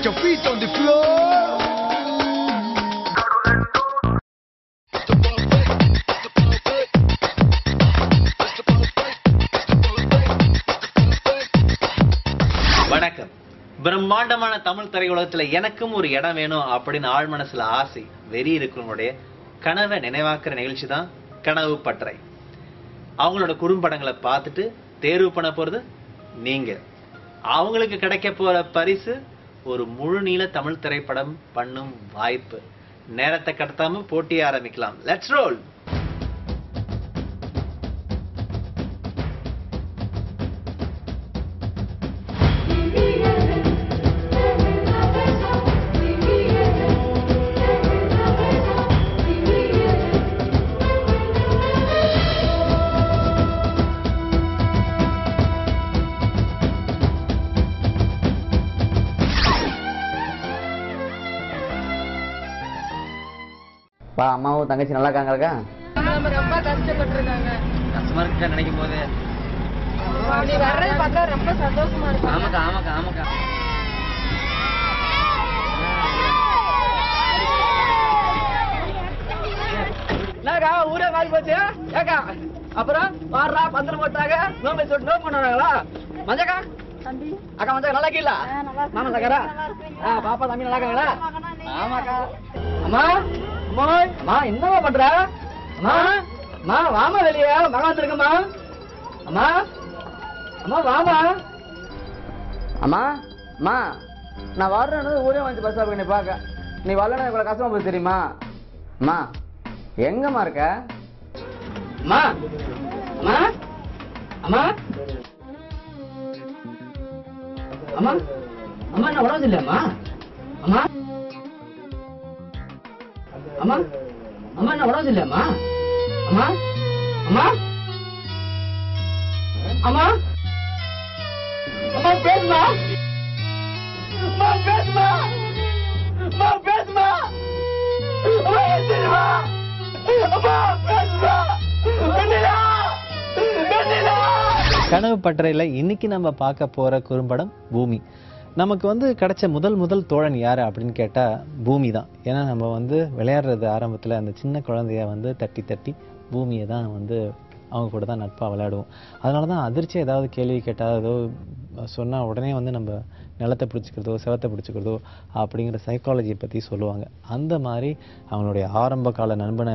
your feet on the floor. வணக்கம். பிரம்மாண்டமான தமிழ் திரையுலகத்துல எனக்கும் ஒரு இடம் வேணும் அப்படின்னு ஆழ் மனசுல ஆசை வெறி இருக்கிறவங்களுடைய கனவை நினைவாக்குற நிகழ்ச்சி தான் கனவு பட்டறை. அவங்களோட குறும்படங்களை பார்த்துட்டு தேர்வு பண்ண போறது நீங்க. அவங்களுக்கு கிடைக்க போற பரிசு ஒரு முழு நீள தமிழ் திரைப்படம் பண்ணும் வாய்ப்பு. நேரத்தை கடத்தாம போட்டியை ஆரம்பிக்கலாம். Let's role. அம்மாவும் தங்கச்சி நல்லா இருக்காங்க. ரொம்ப கஷ்டப்பட்டிருக்காங்க. கஷ்டமா இருக்கா நினைக்கும் போது நீ வர்றது பார்த்தா ரொம்ப சந்தோஷமா இருக்கு. ஆமாக்கா ஆமாக்கா ஆமாக்கா. என்னக்கா ஊரே மாறி போச்சு ஏக்கா. அப்புறம் வாடுறா பந்தல் போட்டாங்க நோம்பு சொல்லிட்டு நோம்பு பண்ணுவாங்களா மஞ்சக்கா அக்கா மஞ்சக்கா நல்லா இருக்கீங்களா? மாமா நல்லாக்காரா? பாப்பா தம்பி நல்லா இருக்காங்களா? ஆமாக்கா. அம்மா அம்மாய் அம்மா என்னமா பண்ற? அம்மா அம்மா வாமா வெளியே மகா வந்துருக்கம்மா. அம்மா அம்மா வாமா. அம்மா அம்மா நான் வர்றேன்னு ஊரே வந்து பஸ் ஸ்டாப் நீ பார்க்க. நீ வரலன்னா இவ்வளோ கஷ்டமா போய் தெரியுமா? அம்மா எங்கம்மா இருக்க? அம்மா அம்மா அம்மா அம்மா அம்மா என்ன உடம்பு இல்லையம்மா? அம்மா அம்மா அம்மா என்ன உடம்பு இல்லையம்மா? அம்மா அம்மா அம்மா அம்மா பேசுமா? அம்மா பேசுமா? அம்மா பேசுமா? அம்மா எந்திரிமா? அம்மா பேசுமா? வெண்ணிலா வெண்ணிலா. கனவு பட்டறையில இன்னைக்கு நம்ம பார்க்க போற குறும்படம் பூமி. நமக்கு கிடைச்ச முதல் தோழன் யாரு அப்படின்னு கேட்டா பூமி தான். ஏன்னா நம்ம விளையாடுறது ஆரம்பத்துல அந்த சின்ன குழந்தைய தட்டி தட்டி பூமியை தான் அவங்க கூட தான் நட்பா விளையாடுவோம். அதனாலதான் அதிர்ச்சியா ஏதாவது கேள்வி கேட்டா ஏதோ சொன்னா உடனே நம்ம நிலத்தை பிடிச்சிக்கிறதோ செவத்தை பிடிச்சிக்கிறதோ அப்படிங்கிற சைக்காலஜியை பத்தி சொல்லுவாங்க. அந்த மாதிரி அவங்களுடைய ஆரம்ப கால நண்பனை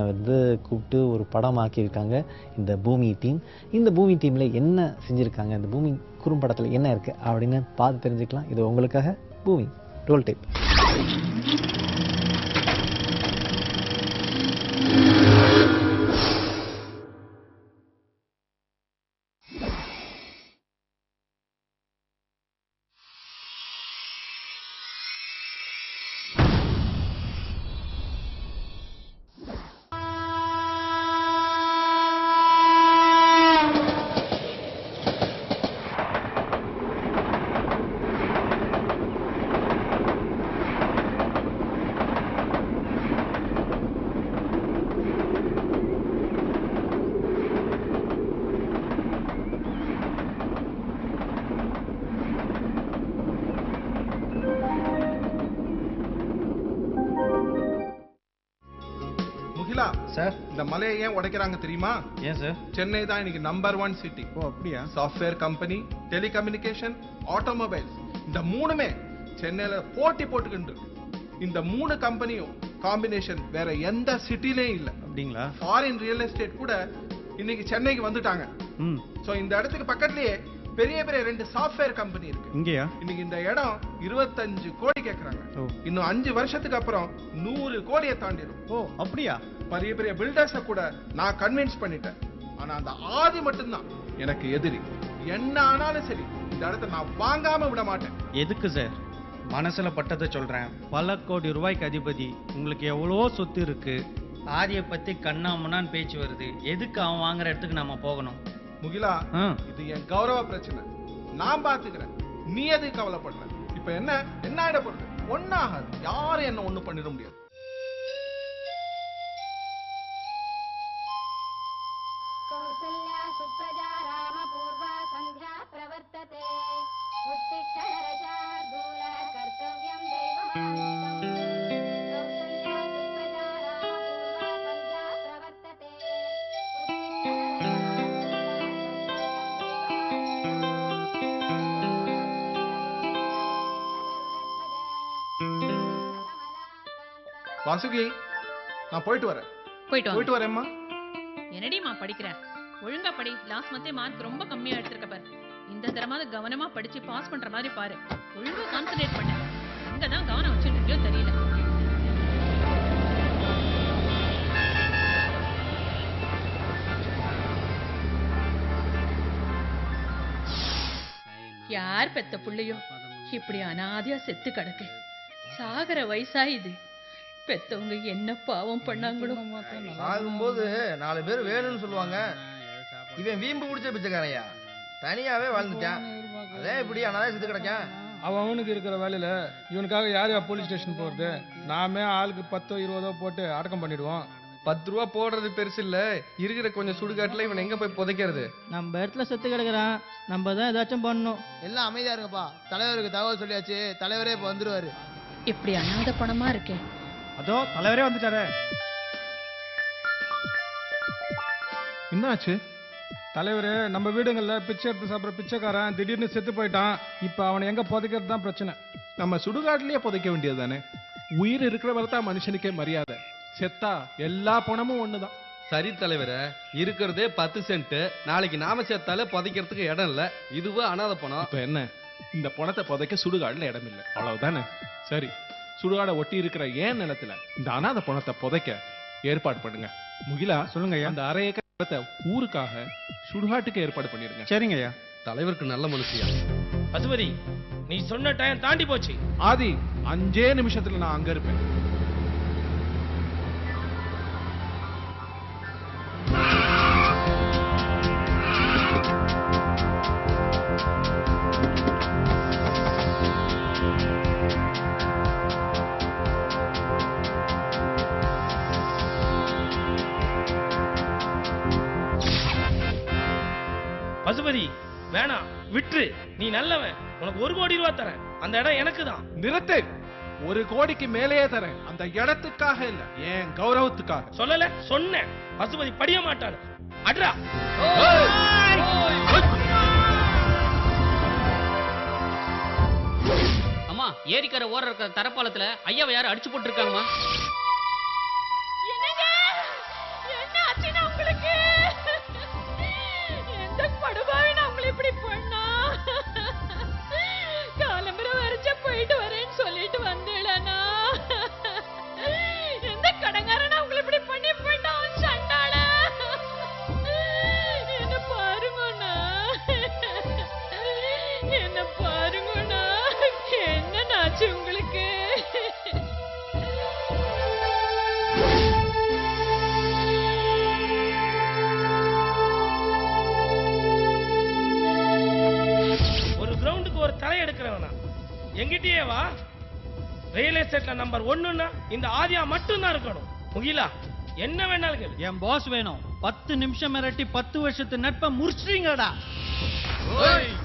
கூப்பிட்டு ஒரு படம் ஆக்கியிருக்காங்க இந்த பூமி டீம். இந்த பூமி டீம்ல என்ன செஞ்சிருக்காங்க, இந்த பூமி குறும்படத்துல என்ன இருக்கு அப்படின்னு பார்த்து தெரிஞ்சுக்கலாம். இது உங்களுக்காக பூமி ரோல் டேப். சார் இந்த மலையை ஏன் உடைக்கிறாங்க தெரியுமா? ஏன் சார்? சென்னை தான் இன்னைக்கு நம்பர் 1 சிட்டி. ஓ அப்படியா? சாஃப்ட்வேர் கம்பெனி, டெலிகம்யூனிகேஷன், ஆட்டோமொபைல்ஸ் இந்த மூணுமே சென்னையில போட்டி போட்டுக்கிட்டு இருக்கு. இந்த 3 கம்பெனியும் காம்பினேஷன் வேற எந்த சிட்டிலயும் இல்ல. அப்படிங்களா? ஃபாரின் ரியல் எஸ்டேட் கூட இன்னைக்கு சென்னைக்கு வந்துட்டாங்க. சோ இந்த இடத்துக்கு பக்கத்துலயே பெரிய பெரிய 2 சாஃப்ட்வேர் கம்பெனி இருக்கு. இங்கயா? இன்னைக்கு இந்த இடம் 25 கோடி கேக்குறாங்க. இன்னும் 5 வருஷத்துக்கு அப்புறம் 100 கோடியை தாண்டிடும். ஓ அப்படியா? பெரிய பெரிய பில்டர்ஸ கூட நான் கன்வின்ஸ் பண்ணிட்டேன். ஆனா அந்த ஆதி மட்டும்தான் எனக்கு எதிரி. என்ன ஆனாலும் சரி இந்த இடத்தை நான் வாங்காம விட மாட்டேன். எதுக்கு சார்? மனசுல பட்டதை சொல்றேன். பல கோடி ரூபாய்க்கு அதிபதி, உங்களுக்கு எவ்வளவோ சொத்து இருக்கு. ஆதியை பத்தி கண்ணாமண்ணான்னு பேச்சு வருது. எதுக்கு அவன் வாங்குற இடத்துக்கு நம்ம போகணும்? முகிலா, இது என் கௌரவ பிரச்சனை. நான் பாத்துக்கிறேன். நீ எதுக்கு கவலைப்படுற? இப்ப என்ன என்ன ஆயிட போறது? ஒன்னாகாது. யாரும் என்ன ஒண்ணு பண்ணிட முடியாது. प्रवर्तते उत्तिष्ठ नरशार्दूल कर्तव्यं வாசுகி, நான் போயிட்டு வரேன். போயிட்டு வரேம்மா. என்னடிமா படிக்கிறேன்? ஒழுங்கா படி. லாஸ்ட் மந்தே மார்க் ரொம்ப கம்மியா எடுத்திருக்க பாரு. இந்த தடவை கவனமா படிச்சு பாஸ் பண்ற மாதிரி பாரு. ஒழுங்கா கான்சென்ட்ரேட் பண்ணு. அங்கதான் கவனம் வச்சுட்டு இருக்கியோ தெரியல. யார் பெத்த புள்ளையோ இப்படி அனாதையா செத்து கிடக்கு. சாகர வயசா இது. பெத்தவங்க என்ன பாவம் பண்ணாங்களோ. சாகும்போது 4 பேர் வேணும்னு சொல்லுவாங்க. இவன் வீம்பு பிடிச்ச பிச்சைக்காரையா தனியாவே வாழ்ந்துட்டான். அதே இப்படி அனாதை செத்து கிடக்கான். அவனுக்கு இருக்கிற வேலையில இவனுக்காக யார் போலீஸ் ஸ்டேஷன் போறது? நாமே ஆளுக்கு 10 20 போட்டு அடக்கம் பண்ணிடுவோம். 10 ரூபா போடுறது பெருசு இல்ல, இருக்கிற கொஞ்சம் சுடுகாட்டுல இவன் எங்க போய் புதைக்கிறது? நம்ம இடத்துல செத்து கிடக்குறான், நம்ம தான் ஏதாச்சும் பண்ணணும். எல்லாம் அமைதியா இருங்கப்பா. தலைவருக்கு தகவல் சொல்லியாச்சு. தலைவரே இப்ப வந்துருவாரு. இப்படி அனாதை பணமா இருக்கேன். அதோ தலைவரே வந்துட்டாரு. என்னாச்சு? தலைவரு, நம்ம வீடுங்கள்ல பிச்சை எடுத்து சாப்பிட்ற பிச்சைக்காரன் திடீர்னு செத்து போயிட்டான். இப்ப அவனை எங்க புதைக்கிறது தான் பிரச்சனை. நம்ம சுடுகாட்டிலேயே புதைக்க வேண்டியது தானே. உயிர் இருக்கிற வரை தான் மனுஷனுக்கே மரியாதை. செத்தா எல்லா பணமும் ஒண்ணுதான். சரி தலைவர, இருக்கிறதே 10 சென்ட். நாளைக்கு நாம சேர்த்தாலே புதைக்கிறதுக்கு இடம் இல்ல. இதுவா அனாதை பணம். இப்ப என்ன? இந்த பணத்தை புதைக்க சுடுகாடுல இடம் இல்லை, அவ்வளவுதானே? சரி, சுடுகாடை ஒட்டி இருக்கிற ஏன் நிலத்துல இந்த அனாதை பணத்தை புதைக்க ஏற்பாடு பண்ணுங்க. முகிலா, சொல்லுங்க ஐயா. அந்த 1/2 ஏக்கர் நிலத்தை ஊருக்காக சுடுகாட்டுக்கு ஏற்பாடு பண்ணிடுங்க. சரிங்க ஐயா. தலைவருக்கு நல்ல மனுஷியா. பசுபதி, நீ சொன்ன டைம் தாண்டி போச்சு. ஆதி, 5 நிமிஷத்துல நான் அங்க இருப்பேன். பசுபதி, வேணாம், விட்டு. நீ நல்லவன், உனக்கு 1 கோடி ரூபாய் தரேன். அந்த இடம் எனக்கு தான். நிறுத்து. 1 கோடிக்கு மேலேயே தரேன். அந்த இடத்துக்காக இல்ல, என் கௌரவத்துக்காக. சொல்லல, சொன்னேன். பசுபதி படிய மாட்டான். அட்ரா. அம்மா, ஏரிக்கரை ஓர இருக்கிற தரப்பாலத்துல ஐயாவை யாரும் அடிச்சு போட்டு இருக்காங்கம்மா. என்ன ஆச்சுன்னா உங்களுக்கு? எந்த படுபாவி நம்மள இப்படி பண்ணா? காலம்பரை வரைச்ச போயிட்டு வரேன்னு சொல்லிட்டு வந்தேளனா? எந்த கடங்காரனா உங்களை இப்படி பண்ணி போயிட்டான் சண்டாள? என்ன பாருங்கண்ணா, என்ன பாருங்கண்ணா. என்னன்னாச்சு உங்களுக்கு? ஒரு கிரவுண்டுக்கு ஒரு தலை எடுக்கிறவனா எங்கிட்டயே வா. ரியல் எஸ்டேட்ல நம்பர் 1ன்னா இந்த ஆதியா மட்டும் தான் இருக்கணும். முகிலா, என்ன வேணாலும் கேளு. என் பாஸ் வேணும். 10 நிமிஷம் மிரட்டி 10 வருஷத்து நட்பை முடிச்சிட்டீங்கடா.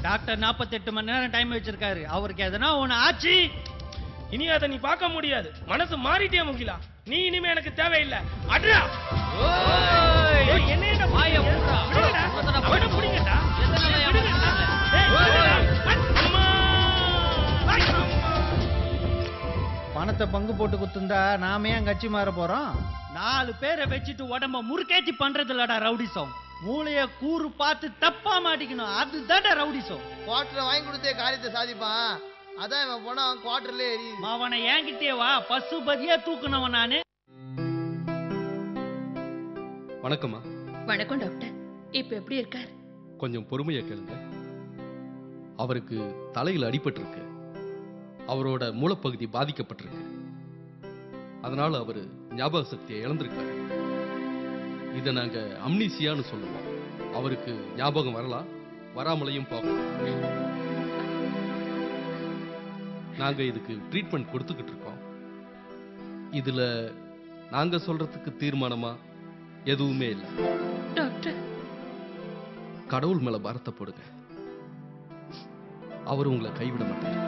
டாக்டர் 48 மணி நேரம் டைம் வச்சிருக்காரு. அவருக்கு எதனா ஒண்ணு ஆச்சு, இனி அதை நீ பார்க்க முடியாது. மனசு மாறிட்டே முகிலா. நீ இனிமே எனக்கு தேவையில்லை. அட்ரா. என்ன புடிங்கடா. பணத்தை பங்கு போட்டு குத்துந்தா நாம ஏன் கட்சி மாற போறோம்? 4 பேரை வச்சுட்டு உடம்ப முறுக்கேத்தி பண்றது இல்லடா ரவுடிசம். மூளைய கூறு பார்த்து தப்பா மாட்டிக்கணும், அதுதான்டா ரவுடிசம். குவார்டர் வாங்கி கொடுத்தே காரியத்தை சாதிப்பான். அதான் இவன் போனா குவார்டர்ல எரியுது. அவனை என்கிட்டே வா, பசுபதியா தூக்குனவன் நானு. வணக்கம்மா. வணக்கம் டாக்டர். இப்ப எப்படி இருக்கார்? கொஞ்சம் பொறுமையா கேளுங்க. அவருக்கு தலையில் அடிபட்டிருக்கு. அவரோட மூலப்பகுதி பாதிக்கப்பட்டிருக்கு. அதனால அவரு ஞாபக சக்தியை இழந்திருக்காரு. இதை நாங்க அம்னீசியான்னு சொல்லுவோம். அவருக்கு ஞாபகம் வரலாம், வராமலையும் போகலாம். நாங்க இதுக்கு ட்ரீட்மெண்ட் கொடுத்துக்கிட்டு இருக்கோம். இதுல நாங்க சொல்றதுக்கு தீர்மானமா எதுவுமே இல்லை. டாக்டர், கடவுள் மேல பாரத்தை போடுங்க. அவர் உங்களை கைவிட மாட்டார்.